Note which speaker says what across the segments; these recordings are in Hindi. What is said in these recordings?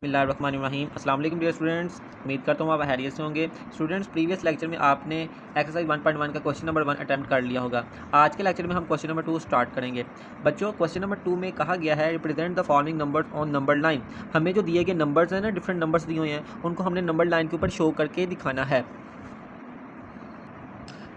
Speaker 1: बिस्मिल्लाहिर्रहमानिर्रहीम। अस्सलाम वालेकुम डियर स्टूडेंट्स, उम्मीद करता हूँ आप हैरियत से होंगे। स्टूडेंट्स, प्रीवियस लेक्चर में आपने एक्सरसाइज 1.1 का क्वेश्चन नंबर 1 अटैम्प्ट कर लिया होगा। आज के लेक्चर में हम क्वेश्चन नंबर 2 स्टार्ट करेंगे। बच्चों, क्वेश्चन नंबर 2 में कहा गया है represent the following numbers on number line. हमें जो दिए गए नंबर्स हैं ना, डिफरेंट नंबर्स दिए हुए हैं, उनको हमने नंबर लाइन के ऊपर शो करके दिखाना है।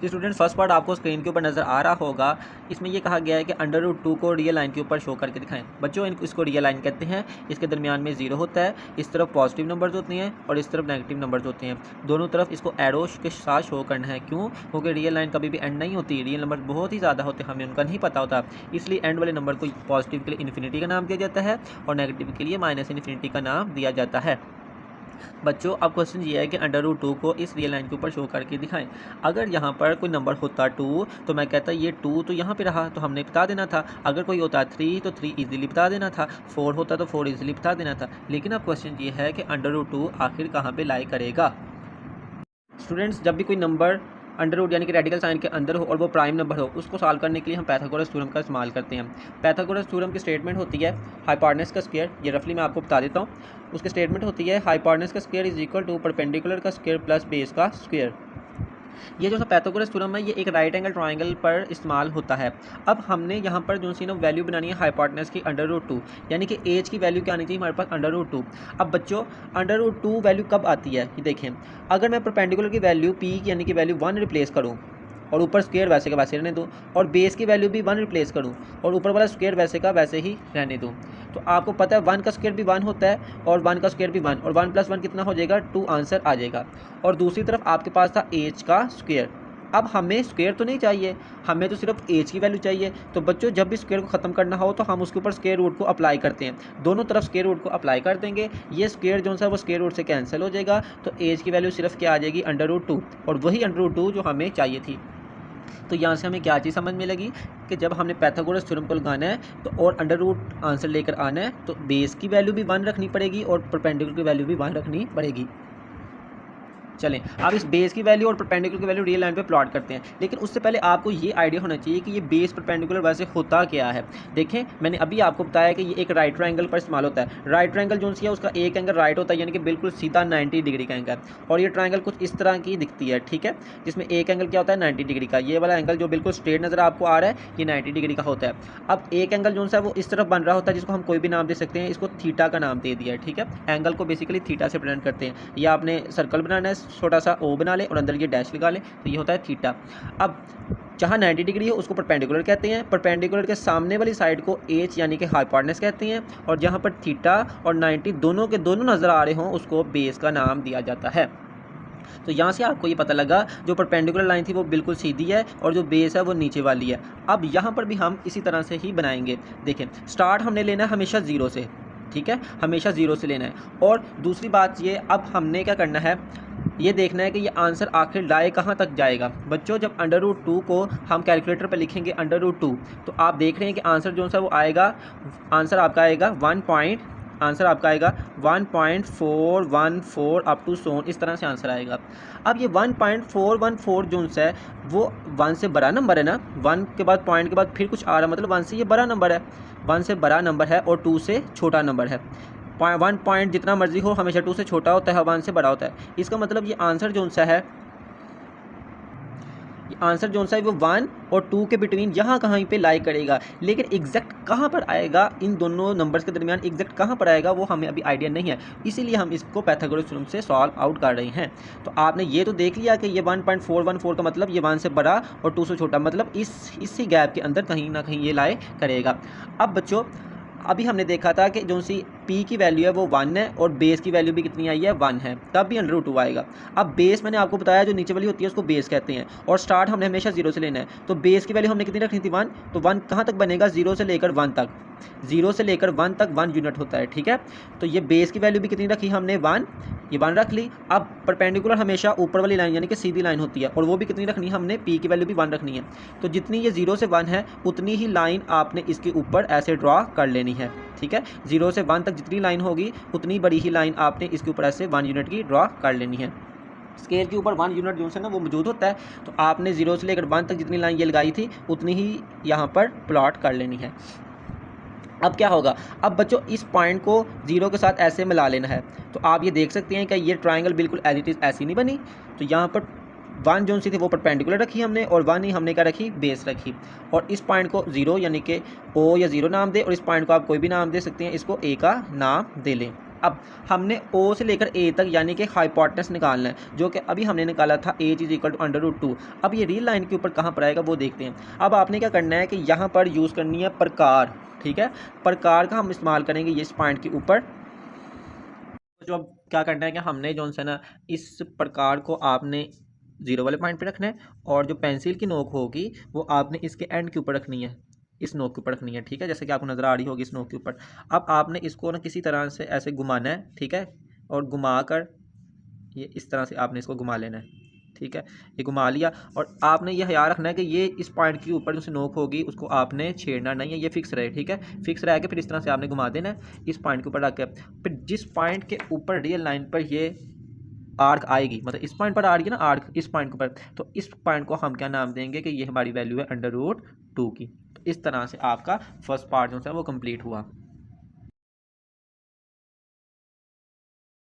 Speaker 1: जो स्टूडेंट फर्स्ट पार्ट आपको स्क्रीन के ऊपर नज़र आ रहा होगा, इसमें ये कहा गया है कि √2 को रियल लाइन के ऊपर शो करके दिखाएं। बच्चों, इसको रियल लाइन कहते हैं। इसके दरमियान में 0 होता है, इस तरफ पॉजिटिव नंबर्स होते हैं और इस तरफ नेगेटिव नंबर्स होते हैं। दोनों तरफ इसको एरो के साथ शो करना है। क्यों? क्योंकि रियल लाइन कभी भी एंड नहीं होती, रियल नंबर बहुत ही ज़्यादा होते हैं, हमें उनका नहीं पता होता। इसलिए एंड वाले नंबर को पॉजिटिव के लिए इन्फिनिटी का नाम दिया जाता है और नेगेटिव के लिए -इन्फिनिटी का नाम दिया जाता है। बच्चों, अब क्वेश्चन ये है कि √2 को इस रियल लाइन के ऊपर शो करके दिखाएं। अगर यहाँ पर कोई नंबर होता 2 तो मैं कहता ये 2 तो यहाँ पे रहा तो हमने बता देना था। अगर कोई होता 3 तो 3 इजीली बता देना था। 4 होता तो 4 इजीली बता देना था। लेकिन अब क्वेश्चन ये है कि √2 आखिर कहाँ पे लाई करेगा। स्टूडेंट्स, जब भी कोई नंबर अंडर यानी कि रेडिकल साइन के अंदर हो और वो प्राइम नंबर हो, उसको सॉल्व करने के लिए हम पाइथागोरस थ्योरम का इस्तेमाल करते हैं। पाइथागोरस थ्योरम की स्टेटमेंट होती है हाइपोटेनस का स्क्वायर। ये रफली मैं आपको बता देता हूँ। उसकी स्टेटमेंट होती है हाइपोटेनस का square is equal to perpendicular का स्क्वायर प्लस बेस का स्क्वायर। ये जो सा पाइथागोरस थ्योरम है, ये एक राइट एंगल ट्राइंगल पर इस्तेमाल होता है। अब हमने यहाँ पर जो सी ना वैल्यू बनानी है हाइपोटेनस की √2, यानी कि एज की वैल्यू क्या आनी चाहिए हमारे पास √2। अब बच्चों, √2 वैल्यू कब आती है ये देखें। अगर मैं परपेंडिकुलर की वैल्यू p यानी कि वैल्यू 1 रिप्लेस करूँ और ऊपर स्क्वायर वैसे का वैसे रहने दूँ, और बेस की वैल्यू भी 1 रिप्लेस करूँ और ऊपर वाला स्क्वायर वैसे का वैसे ही रहने दूँ, तो आपको पता है 1 का स्क्वायर भी 1 होता है और 1 का स्क्वायर भी 1, और 1 + 1 कितना हो जाएगा 2 आंसर आ जाएगा। और दूसरी तरफ आपके पास था एज का स्क्वायर। अब हमें स्क्वायर तो नहीं चाहिए, हमें तो सिर्फ एज की वैल्यू चाहिए। तो बच्चों, जब भी स्क्वायर को ख़त्म करना हो तो हम उसके ऊपर स्क्वायर रूट को अप्लाई करते हैं। दोनों तरफ स्क्वायर रूट को अप्लाई कर देंगे, ये स्क्वायर जो सा वो स्क्वायर रूट से कैंसिल हो जाएगा। तो एज की वैल्यू सिर्फ क्या आ जाएगी √2, और वही √2 जो हमें चाहिए थी। तो यहाँ से हमें क्या चीज़ समझ में लगी कि जब हमने पाइथागोरस थ्योरम को लगाना है तो और √ आंसर लेकर आना है, तो बेस की वैल्यू भी 1 रखनी पड़ेगी और परपेंडिकुलर की वैल्यू भी 1 रखनी पड़ेगी। चलें, अब इस बेस की वैल्यू और परपेंडिकुलर की वैल्यू रियल लाइन पे प्लॉट करते हैं। लेकिन उससे पहले आपको ये आइडिया होना चाहिए कि ये बेस परपेंडिकुलर वैसे होता क्या है। देखें, मैंने अभी आपको बताया कि ये एक राइट ट्रायंगल पर इस्तेमाल होता है। राइट ट्रायंगल जो सी है उसका एक एंगल राइट होता है, यानी कि बिल्कुल सीधा 90 डिग्री का एंगल, और ये ट्रायंगल कुछ इस तरह की दिखती है, ठीक है, जिसमें एक एंगल क्या होता है 90 डिग्री का। ये वाला एंगल जो बिल्कुल स्ट्रेट नज़र आपको आ रहा है, ये 90 डिग्री का होता है। अब एक एंगल जो सा है वो इस तरफ बन रहा होता है, जिसको हम कोई भी नाम दे सकते हैं। इसको थीटा का नाम दे दिया है, ठीक है। एंगल को बेसिकली थीटा से रिप्रेजेंट करते हैं। ये आपने सर्कल बनाना है, छोटा सा ओ बना ले और अंदर ये डैश लगा ले, तो ये होता है थीटा। अब जहाँ 90 डिग्री है उसको परपेंडिकुलर कहते हैं। परपेंडिकुलर के सामने वाली साइड को एच यानी कि हाइपोटेनस कहते हैं, और जहाँ पर थीटा और 90 दोनों के दोनों नज़र आ रहे हों उसको बेस का नाम दिया जाता है। तो यहाँ से आपको ये पता लगा जो परपेंडिकुलर लाइन थी वो बिल्कुल सीधी है और जो बेस है वो नीचे वाली है। अब यहाँ पर भी हम इसी तरह से ही बनाएंगे। देखें, स्टार्ट हमने लेना है हमेशा 0 से, ठीक है, हमेशा 0 से लेना है। और दूसरी बात ये, अब हमने क्या करना है, ये देखना है कि ये आंसर आखिर लाए कहाँ तक जाएगा। बच्चों, जब √2 को हम कैलकुलेटर पर लिखेंगे √2, तो आप देख रहे हैं कि आंसर जो सा वो आएगा, आंसर आपका आएगा 1.414 अप टू सोन, इस तरह से आंसर आएगा। अब ये 1.414 जो है वो 1 से बड़ा नंबर है ना, 1 के बाद पॉइंट के बाद फिर कुछ आ रहा है, मतलब 1 से ये बड़ा नंबर है, 1 से बड़ा नंबर है और 2 से छोटा नंबर है। 1 पॉइंट जितना मर्जी हो हमेशा 2 से छोटा होता है, 1 से बड़ा होता है। इसका मतलब ये आंसर जो सा है, ये आंसर जो सा है वो 1 और 2 के बिटवीन यहाँ कहीं पे लाई करेगा। लेकिन एग्जैक्ट कहाँ पर आएगा, इन दोनों नंबर्स के दरमियान एग्जैक्ट कहाँ पर आएगा वो हमें अभी आइडिया नहीं है, इसीलिए हम इसको पाइथागोरस थ्योरम से सॉल्व आउट कर रहे हैं। तो आपने ये तो देख लिया कि ये 1.414 का मतलब ये 1 से बड़ा और 2 से छोटा, मतलब इसी गैप के अंदर कहीं ना कहीं ये लाई करेगा। अब बच्चों, अभी हमने देखा था कि जो सी p की वैल्यू है वो 1 है और बेस की वैल्यू भी कितनी आई है 1 है, तब भी √2 आएगा। अब बेस मैंने आपको बताया जो नीचे वाली होती है उसको बेस कहते हैं, और स्टार्ट हमने हमेशा 0 से लेना है। तो बेस की वैल्यू हमने कितनी रखनी थी 1, तो 1 कहाँ तक बनेगा 0 से लेकर 1 तक, 0 से लेकर 1 तक 1 यूनिट होता है, ठीक है। तो ये बेस की वैल्यू भी कितनी रखी हमने 1, ये 1 रख ली। अब परपेंडिकुलर हमेशा ऊपर वाली लाइन यानी कि सीधी लाइन होती है, और वो भी कितनी रखनी है हमने, p की वैल्यू भी 1 रखनी है। तो जितनी ये 0 से 1 है उतनी ही लाइन आपने इसके ऊपर ऐसे ड्रॉ कर लेनी है, ठीक है। 0 से 1 तक जितनी लाइन होगी उतनी बड़ी ही लाइन आपने इसके ऊपर ऐसे 1 यूनिट की ड्रॉ कर लेनी है। स्केल के ऊपर 1 यूनिट जो है ना वो मौजूद होता है, तो आपने 0 से लेकर 1 तक जितनी लाइन ये लगाई थी उतनी ही यहाँ पर प्लॉट कर लेनी है। अब क्या होगा, अब बच्चों इस पॉइंट को जीरो के साथ ऐसे मिला लेना है। तो आप ये देख सकते हैं कि ये ट्राइंगल बिल्कुल एज इट इज़ ऐसी नहीं बनी। तो यहाँ पर वन जो सी थी वो परपेंडिकुलर रखी हमने, और वन ही हमने क्या रखी, बेस रखी। और इस पॉइंट को जीरो यानी कि ओ या जीरो नाम दे, और इस पॉइंट को आप कोई भी नाम दे सकते हैं, इसको ए का नाम दे लें। अब हमने ओ से लेकर ए तक यानी कि हाइपोटेनस निकालना है, जो कि अभी हमने निकाला था एच इज इक्वल टू √2। अब ये रियल लाइन के ऊपर कहाँ पर आएगा वो देखते हैं। अब आपने क्या करना है कि यहाँ पर यूज़ करनी है प्रकार, ठीक है, प्रकार का हम इस्तेमाल करेंगे ये इस पॉइंट के ऊपर। जो अब क्या करना है कि हमने जो है ना, इस प्रकार को आपने जीरो वाले पॉइंट पे रखना है, और जो पेंसिल की नोक होगी वो आपने इसके एंड के ऊपर रखनी है, इस नोक के ऊपर रखनी है, ठीक है, जैसे कि आपको नज़र आ रही होगी इस नोक के ऊपर। अब आपने इसको ना किसी तरह से ऐसे घुमाना है, ठीक है, और घुमा कर ये इस तरह से आपने इसको घुमा लेना है, ठीक है, ये घुमा लिया। और आपने ये ख्याल रखना है कि ये इस पॉइंट के ऊपर जो नोक होगी उसको आपने छेड़ना नहीं है, ये फिक्स रहे, ठीक है, फिक्स रह के फिर इस तरह से आपने घुमा देना है इस पॉइंट के ऊपर रख के। फिर जिस पॉइंट के ऊपर रियल लाइन पर ये आर्क आएगी, मतलब इस पॉइंट पर आ रही है ना आर्क, इस पॉइंट के ऊपर, तो इस पॉइंट को हम क्या नाम देंगे कि ये हमारी वैल्यू है √2 की। तो इस तरह से आपका फर्स्ट पार्ट जो है वो कंप्लीट हुआ।